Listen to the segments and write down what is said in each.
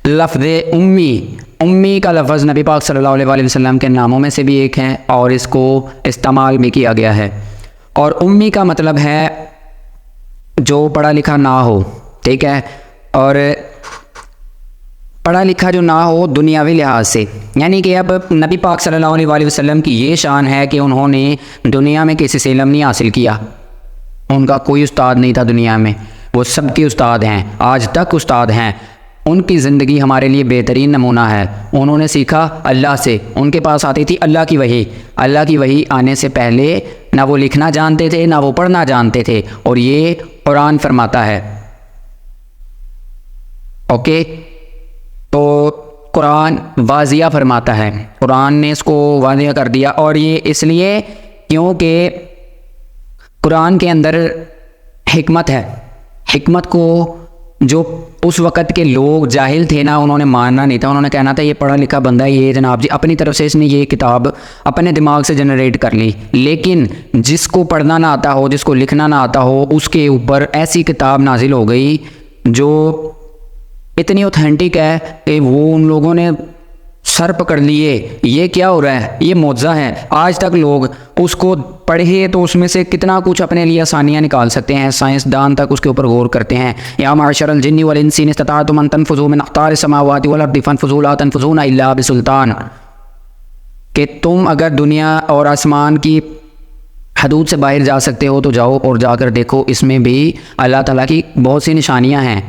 لفظ امی کا لفظ نبی پاک صلی اللہ علیہ وسلم کے ناموں میں سے بھی ایک ہے اور اس کو استعمال بھی کیا گیا ہے. اور امی کا مطلب ہے جو پڑھا لکھا نہ ہو, ٹھیک ہے, اور پڑھا لکھا جو نہ ہو دنیاوی لحاظ سے, یعنی کہ اب نبی پاک صلی اللہ علیہ وسلم کی یہ شان ہے کہ انہوں نے دنیا میں کسی سے علم نہیں حاصل کیا, ان کا کوئی استاد نہیں تھا دنیا میں, وہ سب کے استاد ہیں, آج تک استاد ہیں. ان کی زندگی ہمارے لیے بہترین نمونہ ہے. انہوں نے سیکھا اللہ سے, ان کے پاس آتی تھی اللہ کی وحی آنے سے پہلے نہ وہ لکھنا جانتے تھے نہ وہ پڑھنا جانتے تھے, اور یہ قرآن فرماتا ہے. اوکے, تو قرآن واضح فرماتا ہے, قرآن نے اس کو واضح کر دیا. اور یہ اس لیے کیونکہ قرآن کے اندر حکمت ہے. حکمت کو جو اس وقت کے لوگ جاہل تھے نا, انہوں نے ماننا نہیں تھا, انہوں نے کہنا تھا یہ پڑھا لکھا بندہ ہے, یہ جناب جی اپنی طرف سے اس نے یہ کتاب اپنے دماغ سے جنریٹ کر لی. لیکن جس کو پڑھنا نہ آتا ہو, جس کو لکھنا نہ آتا ہو, اس کے اوپر ایسی کتاب نازل ہو گئی جو اتنی اوتھینٹک ہے کہ وہ ان لوگوں نے سر پکڑ لیے, یہ کیا ہو رہا ہے, یہ معجزہ ہے. آج تک لوگ اس کو پڑھے تو اس میں سے کتنا کچھ اپنے لیے آسانیاں نکال سکتے ہیں, سائنسدان تک اس کے اوپر غور کرتے ہیں. یا معشر الجن والانس ان استطعتم ان تنفذوا من اقطار السماوات والارض فانفذوا لا تنفذون الا بسلطان, کہ تم اگر دنیا اور آسمان کی حدود سے باہر جا سکتے ہو تو جاؤ اور جا کر دیکھو, اس میں بھی اللہ تعالیٰ کی بہت سی نشانیاں ہیں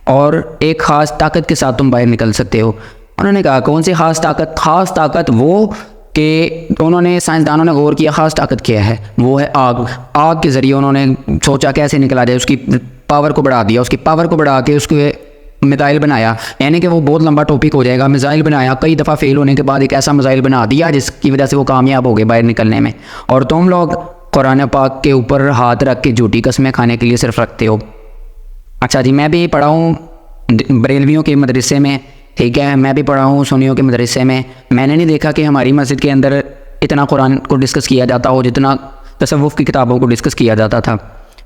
اور ایک خاص طاقت کے ساتھ تم باہر نکل سکتے ہو. انہوں نے کہا کون سی خاص طاقت؟ خاص طاقت وہ کہ انہوں نے سائنسدانوں نے غور کیا, خاص طاقت کیا ہے, وہ ہے آگ کے ذریعے انہوں نے سوچا کیسے نکلا جائے, اس کی پاور کو بڑھا دیا, اس کی پاور کو بڑھا کے اس کو میزائل بنایا, یعنی کہ وہ بہت لمبا ٹاپک ہو جائے گا. میزائل بنایا, کئی دفعہ فیل ہونے کے بعد ایک ایسا میزائل بنا دیا جس کی وجہ سے وہ کامیاب ہو گئے باہر نکلنے میں. اور تم لوگ قرآن پاک کے اوپر ہاتھ رکھ کے جھوٹی قسمیں کھانے کے لیے صرف رکھتے ہو. اچھا جی, میں بھی پڑھا ہوں بریلویوں کے مدرسے میں, ٹھیک ہے, میں بھی پڑھا ہوں سنیوں کے مدرسے میں. میں نے نہیں دیکھا کہ ہماری مسجد کے اندر اتنا قرآن کو ڈسکس کیا جاتا ہو جتنا تصوف کی کتابوں کو ڈسکس کیا جاتا تھا,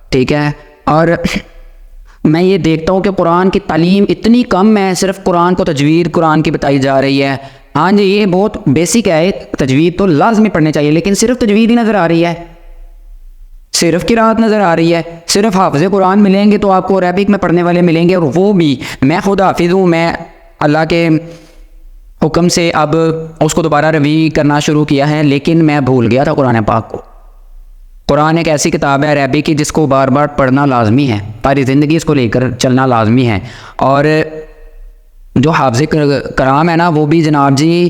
ٹھیک ہے. اور میں یہ دیکھتا ہوں کہ قرآن کی تعلیم اتنی کم ہے, صرف قرآن کو تجوید قرآن کی بتائی جا رہی ہے. ہاں جی, یہ بہت بیسک ہے, تجوید تو لازمی پڑھنے چاہیے, لیکن صرف تجوید ہی نظر آ رہی ہے, صرف قرات نظر آ رہی ہے. صرف حافظ قرآن ملیں گے تو آپ کو عربک میں پڑھنے والے ملیں گے, اور وہ بھی میں خود حافظ ہوں, میں اللہ کے حکم سے اب اس کو دوبارہ ریویو کرنا شروع کیا ہے, لیکن میں بھول گیا تھا قرآن پاک کو. قرآن ایک ایسی کتاب ہے عربی کی جس کو بار بار پڑھنا لازمی ہے, ساری زندگی اس کو لے کر چلنا لازمی ہے. اور جو حافظ کرام ہے نا, وہ بھی جناب جی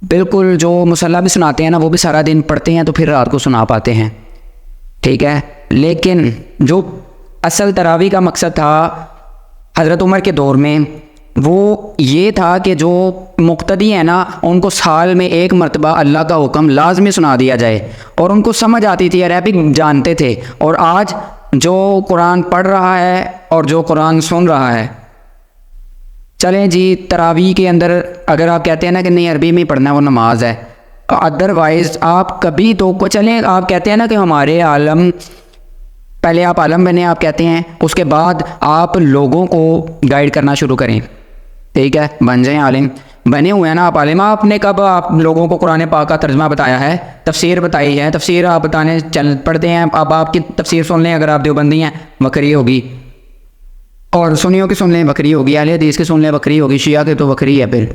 بالکل جو مصلی بھی سناتے ہیں نا, وہ بھی سارا دن پڑھتے ہیں تو پھر رات کو سنا پاتے ہیں, ٹھیک ہے. لیکن جو اصل تراویح کا مقصد تھا حضرت عمر کے دور میں, وہ یہ تھا کہ جو مقتدی ہیں نا, ان کو سال میں ایک مرتبہ اللہ کا حکم لازمی سنا دیا جائے, اور ان کو سمجھ آتی تھی, عربک جانتے تھے. اور آج جو قرآن پڑھ رہا ہے اور جو قرآن سن رہا ہے, چلیں جی تراویح کے اندر اگر آپ کہتے ہیں نا کہ نہیں عربی میں پڑھنا ہے وہ نماز ہے, ادروائز آپ کبھی تو چلیں آپ کہتے ہیں نا کہ ہمارے عالم, پہلے آپ عالم بنے آپ کہتے ہیں, اس کے بعد آپ لوگوں کو گائیڈ کرنا شروع کریں, ٹھیک ہے, بن جائیں عالم. بنے ہوئے ہیں نا آپ عالم, آپ نے کب آپ لوگوں کو قرآن پاک کا ترجمہ بتایا ہے, تفسیر بتائی ہے, تفسیر آپ بتانے پڑھتے ہیں. اب آپ کی تفسیر سن لیں, اگر آپ دیوبندی ہیں بکری ہوگی, اور سنیوں کی سن لیں بکری ہوگی, اہل حدیث کی سن لیں بکری ہوگی, شیعہ کی تو بکری ہے پھر.